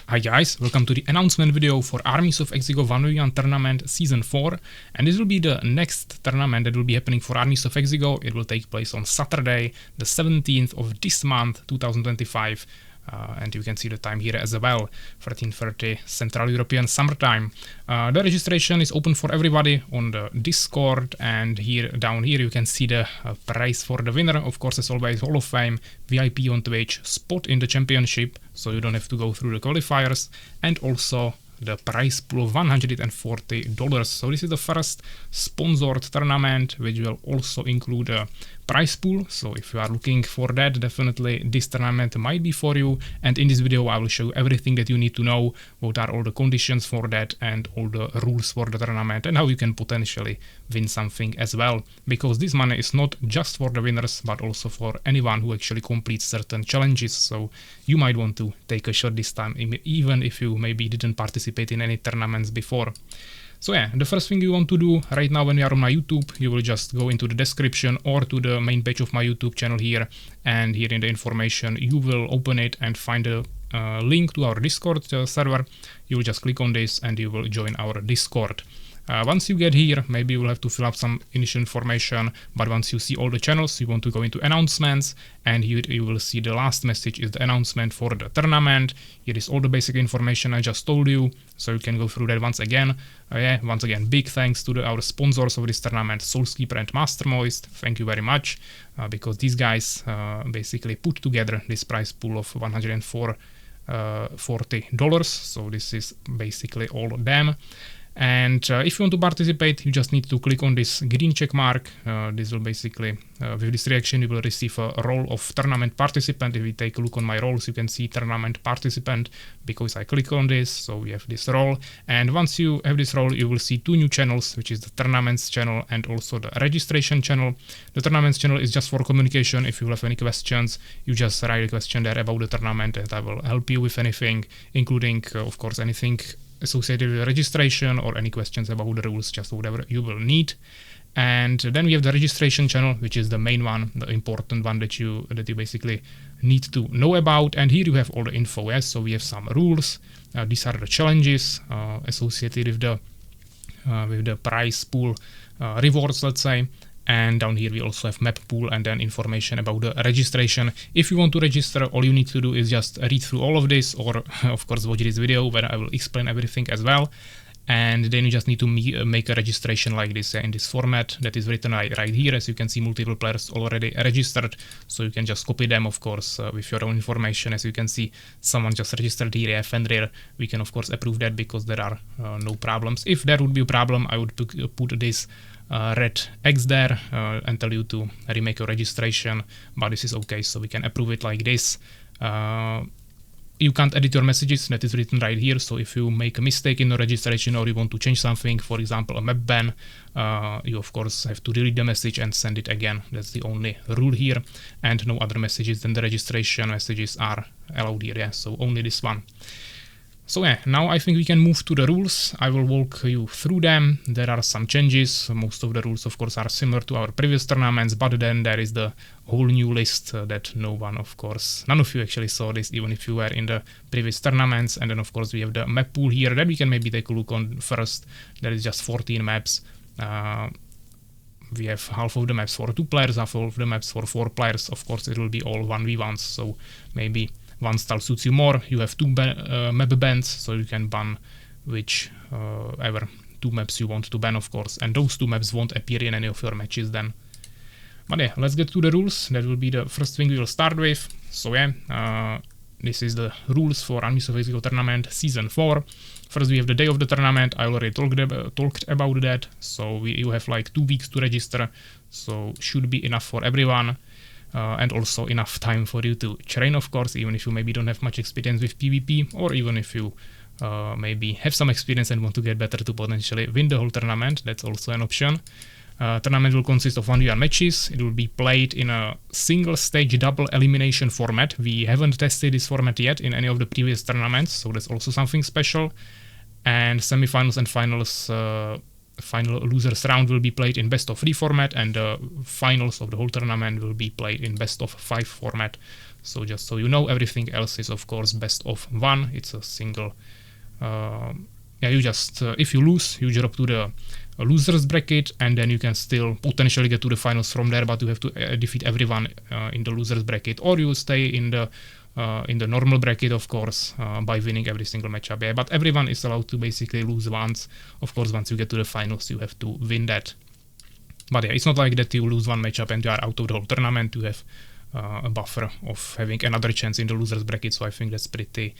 Hi guys, welcome to the announcement video for Armies of Exigo 1v1 Tournament Season 4, and this will be the next tournament that will be happening for Armies of Exigo. It will take place on Saturday, the 17th of this month, 2025, and you can see the time here as well, 13:30 Central European Summertime. The registration is open for everybody on the Discord, and down here you can see the prize for the winner. Of course, as always, Hall of Fame, VIP on Twitch, spot in the championship, so you don't have to go through the qualifiers, and also the prize pool of $140. So this is the first sponsored tournament, which will also include a prize pool. So if you are looking for that, definitely this tournament might be for you. And in this video I will show you everything that you need to know, what are all the conditions for that and all the rules for the tournament, and how you can potentially win something as well, because this money is not just for the winners but also for anyone who actually completes certain challenges. So you might want to take a shot this time, even if you maybe didn't participate in any tournaments before. So yeah, the first thing you want to do right now when you are on my YouTube, you will just go into the description or to the main page of my YouTube channel here, and here in the information you will open it and find a link to our Discord server. You will just click on this and you will join our Discord. Once you get here, maybe you will have to fill up some initial information, but once you see all the channels, you want to go into announcements, and here you will see the last message is the announcement for the tournament. Here is all the basic information I just told you, so you can go through that once again. Once again, big thanks to our sponsors of this tournament, Soulskeeper and Mastermoist. Thank you very much, because these guys basically put together this prize pool of $140. So this is basically all of them. And if you want to participate, you just need to click on this green check mark. This will basically, with this reaction, you will receive a role of tournament participant. If we take a look on my roles, you can see tournament participant because I click on this. So we have this role. And once you have this role, you will see two new channels, which is the tournaments channel and also the registration channel. The tournaments channel is just for communication. If you have any questions, you just write a question there about the tournament and I will help you with anything, including, of course, anything associated with registration or any questions about the rules, just whatever you will need. And then we have the registration channel, which is the main one, the important one that you basically need to know about. And here you have all the info. Yes, so we have some rules. These are the challenges associated with the prize pool rewards, let's say. And down here we also have map pool and then information about the registration. If you want to register, all you need to do is just read through all of this, or of course watch this video where I will explain everything as well. And then you just need to make a registration like this in this format that is written right here. As you can see, multiple players already registered, so you can just copy them, of course, with your own information. As you can see, someone just registered here, Fenrir. We can of course approve that because there are no problems. If there would be a problem, I would put this red X there and tell you to remake your registration, but this is okay, so we can approve it like this. You can't edit your messages, that is written right here. So if you make a mistake in your registration or you want to change something, for example a map ban, you of course have to delete the message and send it again. That's the only rule here, and no other messages than the registration messages are allowed here. Yeah, so only this one. So yeah, now I think we can move to the rules. I will walk you through them. There are some changes. Most of the rules, of course, are similar to our previous tournaments, but then there is the whole new list that none of you actually saw this, even if you were in the previous tournaments. And then, of course, we have the map pool here that we can maybe take a look on first. There is just 14 maps. We have half of the maps for 2 players, half of the maps for 4 players. Of course, it will be all 1v1s, so maybe one style suits you more. You have 2 map bans, so you can ban whichever 2 maps you want to ban, of course, and those 2 maps won't appear in any of your matches then. But yeah, let's get to the rules. That will be the first thing we will start with. So yeah, this is the rules for Armies of Exigo Tournament Season 4. First we have the day of the tournament. I already talked about that, so you have like 2 weeks to register, so should be enough for everyone. And also enough time for you to train, of course, even if you maybe don't have much experience with PvP, or even if you maybe have some experience and want to get better to potentially win the whole tournament. That's also an option. Tournament will consist of 1v1 matches. It will be played in a single stage double elimination format. We haven't tested this format yet in any of the previous tournaments, so that's also something special. And semifinals and finals, final losers round will be played in best of 3 format, and the finals of the whole tournament will be played in best of 5 format. So just so you know, everything else is of course best of 1. It's a single. You just if you lose, you drop to the losers bracket, and then you can still potentially get to the finals from there, but you have to defeat everyone in the losers bracket, or you stay in the normal bracket, of course, by winning every single matchup. Yeah, but everyone is allowed to basically lose once. Of course, once you get to the finals, you have to win that. But yeah, it's not like that you lose one matchup and you are out of the whole tournament. You have a buffer of having another chance in the losers bracket, so I think that's pretty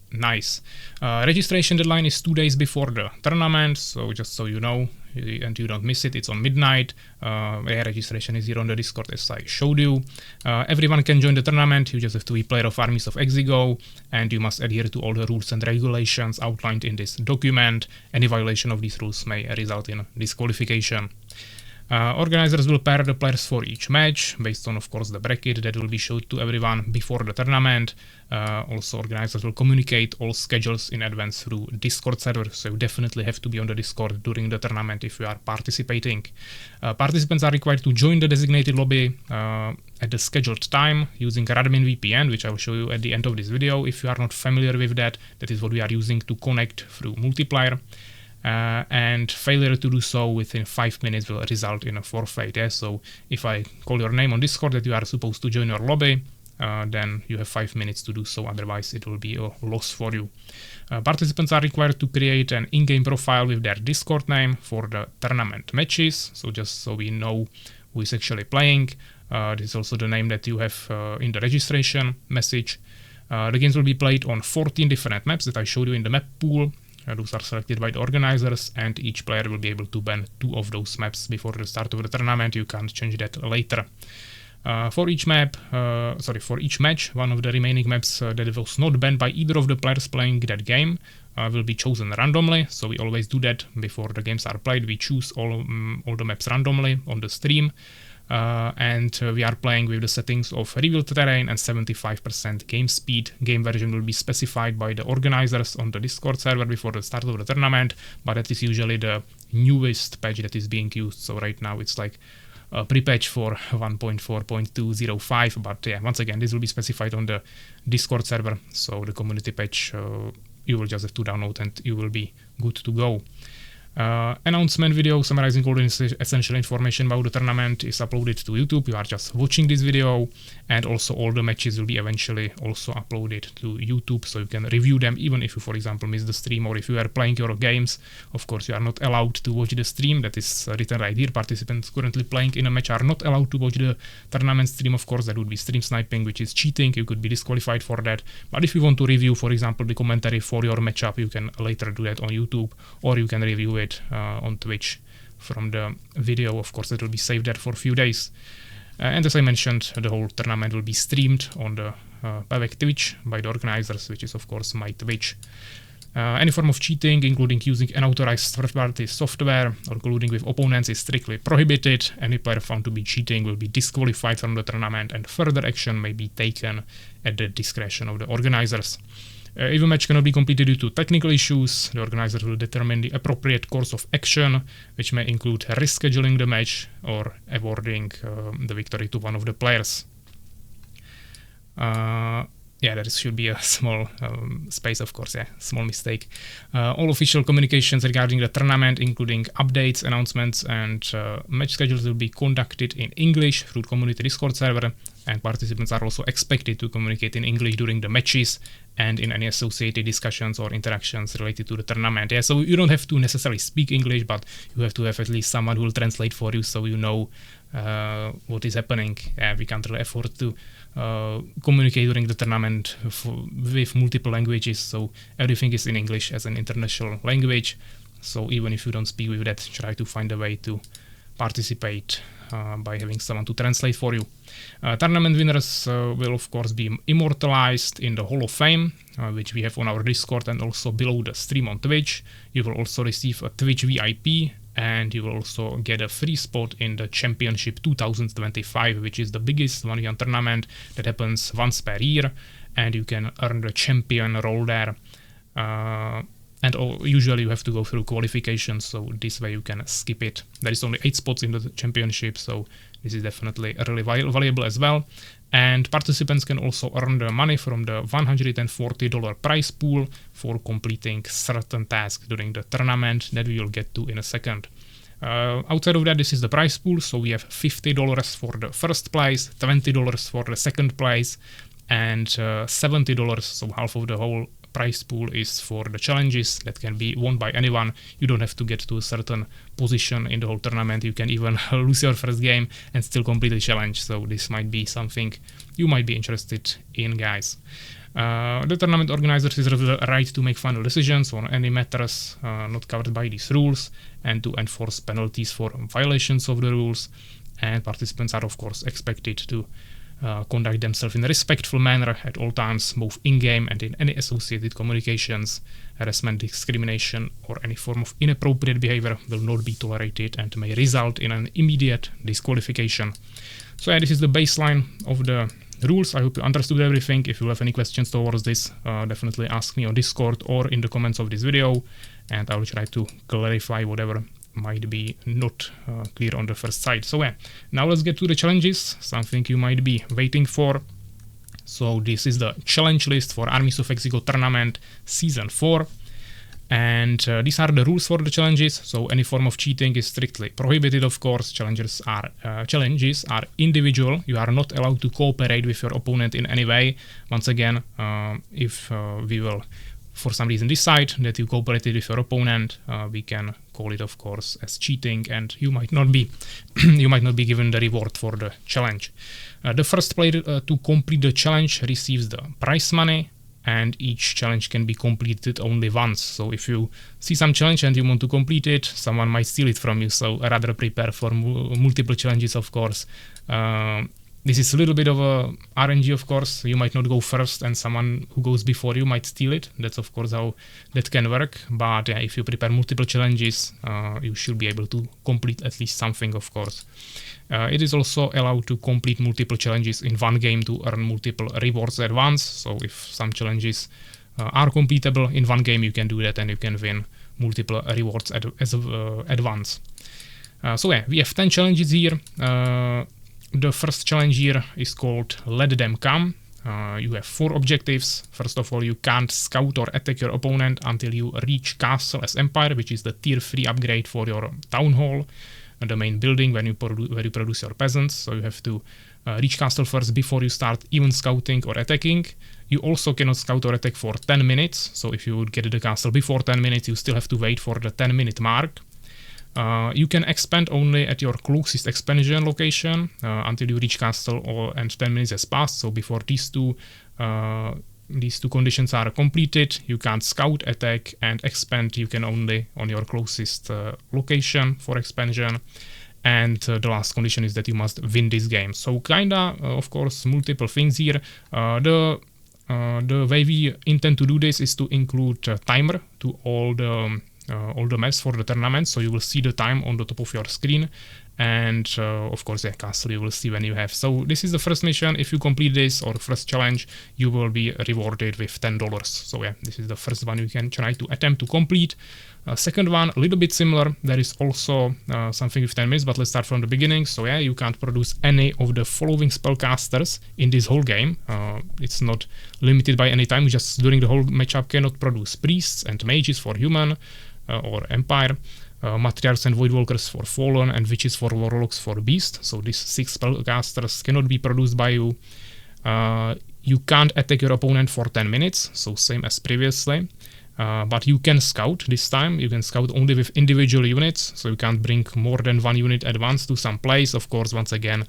nice. Registration deadline is 2 days before the tournament, so just so you know and you don't miss it, it's on midnight. Registration is here on the Discord as I showed you. Everyone can join the tournament. You just have to be player of Armies of Exigo, and you must adhere to all the rules and regulations outlined in this document. Any violation of these rules may result in disqualification. Organizers will pair the players for each match based on, of course, the bracket that will be showed to everyone before the tournament. Also, organizers will communicate all schedules in advance through Discord server, so you definitely have to be on the Discord during the tournament if you are participating. Participants are required to join the designated lobby at the scheduled time using Radmin VPN, which I will show you at the end of this video. If you are not familiar with that, that is what we are using to connect through multiplayer. And failure to do so within 5 minutes will result in a forfeit. Yeah? So if I call your name on Discord that you are supposed to join your lobby, then you have 5 minutes to do so, otherwise it will be a loss for you. Participants are required to create an in-game profile with their Discord name for the tournament matches, so just so we know who is actually playing. This is also the name that you have in the registration message. The games will be played on 14 different maps that I showed you in the map pool. Those are selected by the organizers, and each player will be able to ban 2 of those maps before the start of the tournament. You can't change that later. For each match, one of the remaining maps that was not banned by either of the players playing that game will be chosen randomly. So we always do that before the games are played. We choose all the maps randomly on the stream. And we are playing with the settings of revealed terrain and 75% game speed. Game version will be specified by the organizers on the Discord server before the start of the tournament, but that is usually the newest patch that is being used. So right now it's like a pre-patch for 1.4.205, but yeah, once again, this will be specified on the Discord server. So the community patch you will just have to download and you will be good to go. Announcement video summarizing all the essential information about the tournament is uploaded to YouTube. You are just watching this video, and also all the matches will be eventually also uploaded to YouTube, so you can review them even if you, for example, miss the stream, or if you are playing your games. Of course, you are not allowed to watch the stream. That is written right here. Participants currently playing in a match are not allowed to watch the tournament stream. Of course, that would be stream sniping, which is cheating. You could be disqualified for that. But if you want to review, for example, the commentary for your matchup, you can later do that on YouTube, or you can review it on Twitch from the video. Of course, it will be saved there for a few days. And as I mentioned, the whole tournament will be streamed on the Pavek Twitch by the organizers, which is of course my Twitch. Any form of cheating, including using unauthorized third-party software or colluding with opponents, is strictly prohibited. Any player found to be cheating will be disqualified from the tournament, and further action may be taken at the discretion of the organizers. If a match cannot be completed due to technical issues, the organizers will determine the appropriate course of action, which may include rescheduling the match or awarding the victory to one of the players. There should be a small space, of course, small mistake. All official communications regarding the tournament, including updates, announcements, and match schedules, will be conducted in English through the community Discord server, and participants are also expected to communicate in English during the matches and in any associated discussions or interactions related to the tournament. Yeah, so you don't have to necessarily speak English, but you have to have at least someone who will translate for you, so you know what is happening. We can't really afford to communicate during the tournament with multiple languages, so everything is in English as an international language. So even if you don't speak with that, try to find a way to participate by having someone to translate for you. Tournament winners will of course be immortalized in the Hall of Fame, which we have on our Discord and also below the stream on Twitch. You will also receive a Twitch VIP, and you will also get a free spot in the Championship 2025, which is the biggest 1v1 tournament that happens once per year, and you can earn the champion role there. and usually you have to go through qualifications, so this way you can skip it. There is only 8 spots in the championship, so this is definitely really valuable as well. And participants can also earn the money from the $140 prize pool for completing certain tasks during the tournament that we will get to in a second. Outside of that, this is the prize pool, so we have $50 for the first prize, $20 for the second prize, and $70, so half of the whole prize pool, is for the challenges that can be won by anyone. You don't have to get to a certain position in the whole tournament. You can even lose your first game and still complete the challenge, so this might be something you might be interested in, guys. The tournament organizers reserve the right to make final decisions on any matters not covered by these rules and to enforce penalties for violations of the rules, and participants are of course expected to conduct themselves in a respectful manner at all times, both in-game and in any associated communications. Harassment, discrimination, or any form of inappropriate behavior will not be tolerated and may result in an immediate disqualification. So yeah, this is the baseline of the rules. I hope you understood everything. If you have any questions towards this, definitely ask me on Discord or in the comments of this video, and I will try to clarify whatever might be not clear on the first sight. So yeah, now let's get to the challenges, something you might be waiting for. So this is the challenge list for Armies of Exigo tournament season 4. And these are the rules for the challenges. So any form of cheating is strictly prohibited, of course. Challenges are individual. You are not allowed to cooperate with your opponent in any way. Once again, if we will for some reason decide that you cooperated with your opponent, we can call it of course as cheating, and you might not be given the reward for the challenge. The first player to complete the challenge receives the prize money, and each challenge can be completed only once. So if you see some challenge and you want to complete it, someone might steal it from you, so rather prepare for multiple challenges, of course. This is a little bit of a RNG, of course. You might not go first and someone who goes before you might steal it. That's of course how that can work. But yeah, if you prepare multiple challenges, you should be able to complete at least something, of course. It is also allowed to complete multiple challenges in one game to earn multiple rewards at once. So if some challenges are completable in one game, you can do that and you can win multiple rewards at once. So yeah, we have 10 challenges here. The first challenge here is called Let Them Come. You have 4 objectives. First of all, you can't scout or attack your opponent until you reach Castle as Empire, which is the tier 3 upgrade for your town hall, the main building where you produce your peasants. So you have to reach Castle first before you start even scouting or attacking. You also cannot scout or attack for 10 minutes. So if you would get the castle before 10 minutes, you still have to wait for the 10-minute mark. You can expand only at your closest expansion location until you reach castle and 10 minutes has passed. So before these two conditions are completed, you can't scout, attack, and expand. You can only on your closest location for expansion. And the last condition is that you must win this game. So kinda, of course, multiple things here. The way we intend to do this is to include a timer to all the maps for the tournament, so you will see the time on the top of your screen, and of course yeah, castle you will see when you have. So this is the first mission. If you complete this or first challenge, you will be rewarded with $10. So yeah, this is the first one you can try to attempt to complete. Second one, a little bit similar. There is also something with 10 minutes, but let's start from the beginning. So yeah, you can't produce any of the following spellcasters in this whole game. It's not limited by any time. You just during the whole matchup cannot produce priests and mages for human or empire, matriarchs and voidwalkers for fallen, and witches for warlocks for beast. So these 6 spellcasters cannot be produced by you. You can't attack your opponent for 10 minutes, so same as previously. But you can scout this time. You can scout only with individual units, so you can't bring more than 1 unit at once to some place. Of course, once again,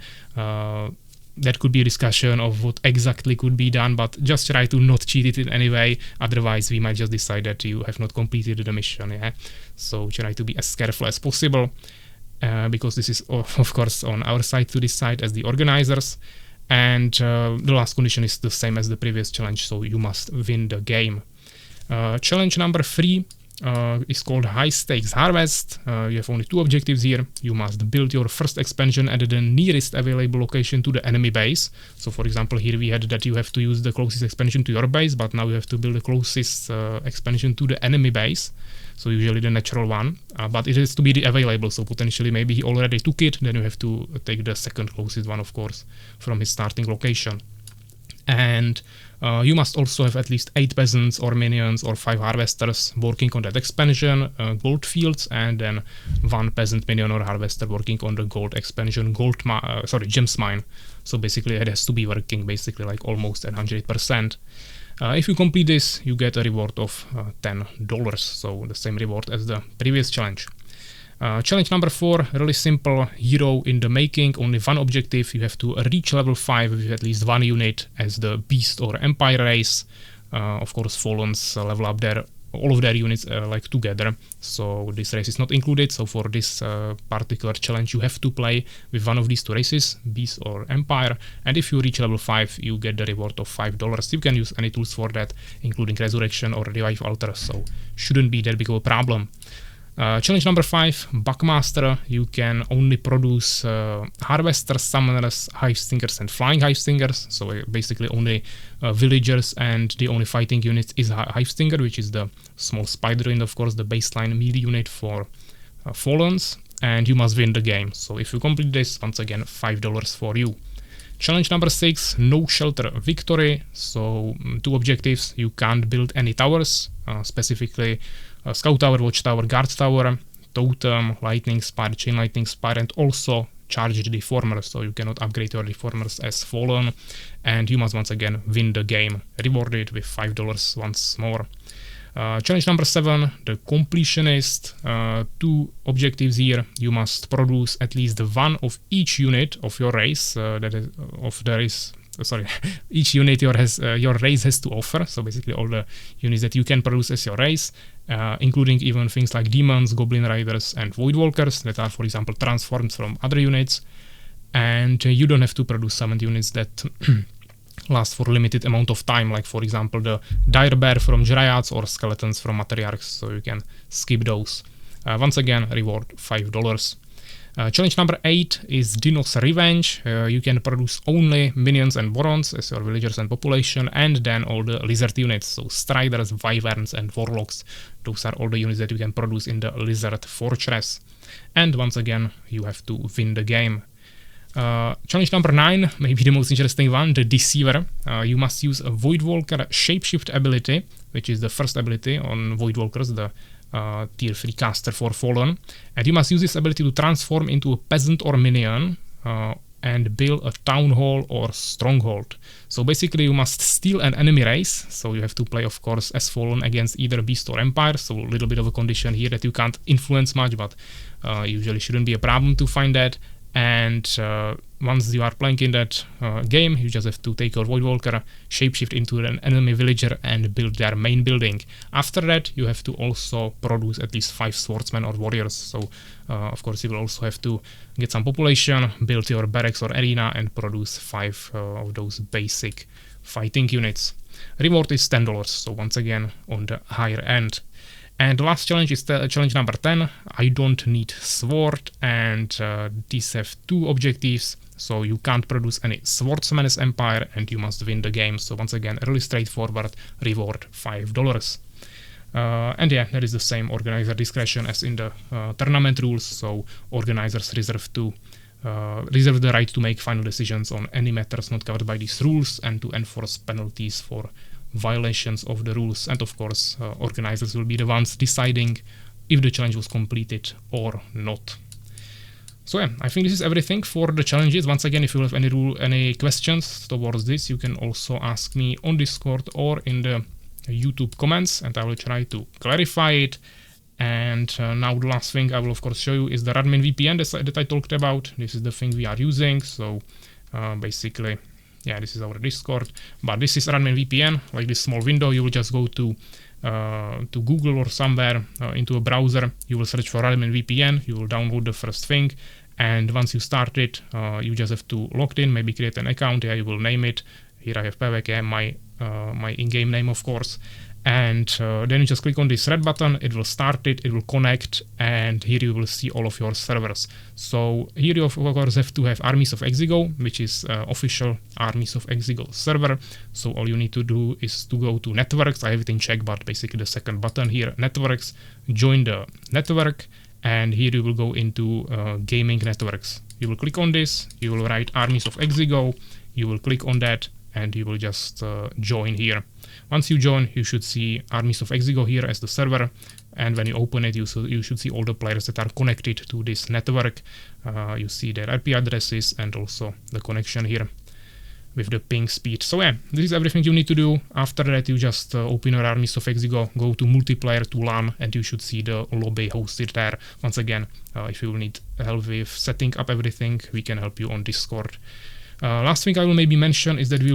that could be a discussion of what exactly could be done, but just try to not cheat it in any way. Otherwise, we might just decide that you have not completed the mission. Yeah, so try to be as careful as possible, because this is of course on our side to decide as the organizers. And the last condition is the same as the previous challenge, so you must win the game. Challenge number 3 is called High Stakes Harvest. You have only 2 objectives here. You must build your first expansion at the nearest available location to the enemy base. So for example, here we had that you have to use the closest expansion to your base, but now you have to build the closest expansion to the enemy base. So usually the natural one, but it has to be available. So potentially maybe he already took it, then you have to take the second closest one, of course, from his starting location. And you must also have at least 8 peasants or minions or 5 harvesters working on that expansion, gold fields, and then 1 peasant, minion, or harvester working on the gold expansion, gems mine. So basically it has to be working basically like almost at 100%. If you complete this, you get a reward of $10, so the same reward as the previous challenge. Challenge number 4, really simple, hero in the making, only 1 objective. You have to reach level 5 with at least 1 unit as the beast or empire race. Of course, Fallens level up all of their units like together, so this race is not included. So for this particular challenge you have to play with one of these 2 races, beast or empire, and if you reach level 5 you get the reward of $5. You can use any tools for that, including resurrection or revive altar, so shouldn't be that big of a problem. Challenge number 5, Buckmaster. You can only produce harvesters, summoners, hive stingers, and flying hive stingers. So basically only villagers, and the only fighting unit is hive stinger, which is the small spider and of course the baseline melee unit for Fallens, and you must win the game. So if you complete this, once again $5 for you. Challenge number 6, no shelter victory. So 2 objectives. You can't build any towers, specifically scout tower, watchtower, guard tower, totem, lightning spire, chain lightning spire, and also charged deformers. So you cannot upgrade your deformers as Fallen, and you must once again win the game, rewarded with $5 once more. Challenge number 7, the completionist. 2 objectives here. You must produce at least 1 of each unit of your race, each unit your race has to offer. So basically all the units that you can produce as your race, including even things like demons, goblin riders, and void walkers that are, for example, transformed from other units. And you don't have to produce summoned units that last for a limited amount of time, like for example the dire bear from Dryads or skeletons from matriarchs, so you can skip those. Once again, reward $5. Challenge number 8 is Dino's Revenge. You can produce only minions and warons as your villagers and population, and then all the lizard units, so striders, wyverns, and warlocks. Those are all the units that you can produce in the lizard fortress. And once again, you have to win the game. Challenge number 9, maybe the most interesting one, the Deceiver. You must use a Voidwalker Shapeshift ability, which is the first ability on Voidwalkers, the tier 3 caster for Fallen, and you must use this ability to transform into a peasant or minion and build a town hall or stronghold. So basically you must steal an enemy race, so you have to play of course as Fallen against either beast or empire, so a little bit of a condition here that you can't influence much, but usually shouldn't be a problem to find that. And once you are playing in that game, you just have to take your Voidwalker, shapeshift into an enemy villager and build their main building. After that, you have to also produce at least 5 swordsmen or warriors. So, of course, you will also have to get some population, build your barracks or arena, and produce 5 of those basic fighting units. Reward is $10, so once again on the higher end. And the last challenge is challenge number 10. I don't need sword, and these have 2 objectives. So you can't produce any swordsman as empire, and you must win the game. So once again, really straightforward, reward $5. And yeah, that is the same organizer discretion as in the tournament rules. So organizers reserve the right to make final decisions on any matters not covered by these rules and to enforce penalties for violations of the rules, and of course organizers will be the ones deciding if the challenge was completed or not. So yeah, I think this is everything for the challenges. Once again, if you have any questions towards this, you can also ask me on Discord or in the YouTube comments, and I will try to clarify it. And now the last thing I will of course show you is the Radmin VPN that I talked about. This is the thing we are using. So basically, yeah, this is our Discord, but this is Radmin VPN, like this small window. You will just go to Google or somewhere into a browser. You will search for Radmin VPN. You will download the first thing, and once you start it, you just have to log in, maybe create an account. Yeah, you will name it. Here I have PVK, my in-game name, of course. and then you just click on this red button, it will start it, it will connect, and here you will see all of your servers. So here you of course have to have Armies of Exigo, which is official Armies of Exigo server. So all you need to do is to go to networks. I have it in check, but basically the second button here, networks, join the network, and here you will go into gaming networks. You will click on this, you will write Armies of Exigo, you will click on that, and you will just join here. Once you join, you should see Armies of Exigo here as the server, and when you open it, you should see all the players that are connected to this network. You see their IP addresses and also the connection here with the ping speed. So yeah, this is everything you need to do. After that, you just open your Armies of Exigo, go to multiplayer to LAN, and you should see the lobby hosted there. Once again, if you need help with setting up everything, we can help you on Discord. Last thing I will maybe mention is that we'll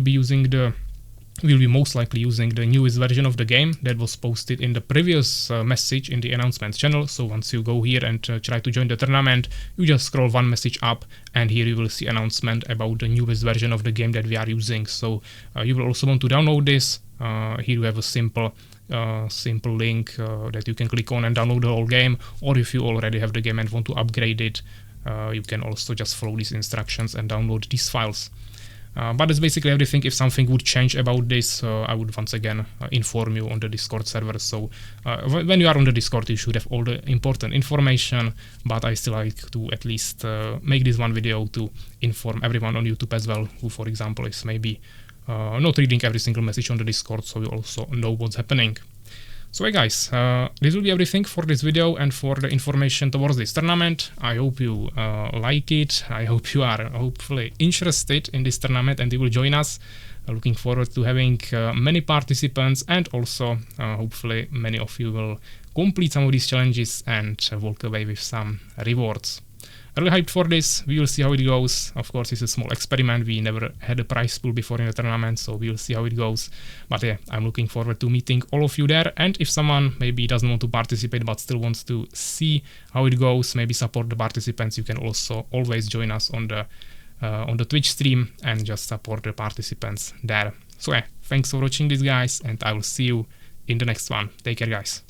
be most likely using the newest version of the game that was posted in the previous message in the announcements channel. So once you go here and try to join the tournament, you just scroll one message up, and here you will see announcement about the newest version of the game that we are using. So you will also want to download this. Here you have a simple link that you can click on and download the whole game, or if you already have the game and want to upgrade it, you can also just follow these instructions and download these files. But that's basically everything. If something would change about this, I would once again inform you on the Discord server. So when you are on the Discord, you should have all the important information, but I still like to at least make this one video to inform everyone on YouTube as well, who for example is maybe not reading every single message on the Discord, so you also know what's happening. So hey guys, this will be everything for this video and for the information towards this tournament. I hope you like it. I hope you are hopefully interested in this tournament and you will join us. Looking forward to having many participants, and also hopefully many of you will complete some of these challenges and walk away with some rewards. Really hyped for this. We will see how it goes. Of course, it's a small experiment. We never had a prize pool before in the tournament, so we will see how it goes. But yeah, I'm looking forward to meeting all of you there. And if someone maybe doesn't want to participate but still wants to see how it goes, maybe support the participants, you can also always join us on the Twitch stream and just support the participants there. So yeah, thanks for watching this, guys, and I will see you in the next one. Take care, guys.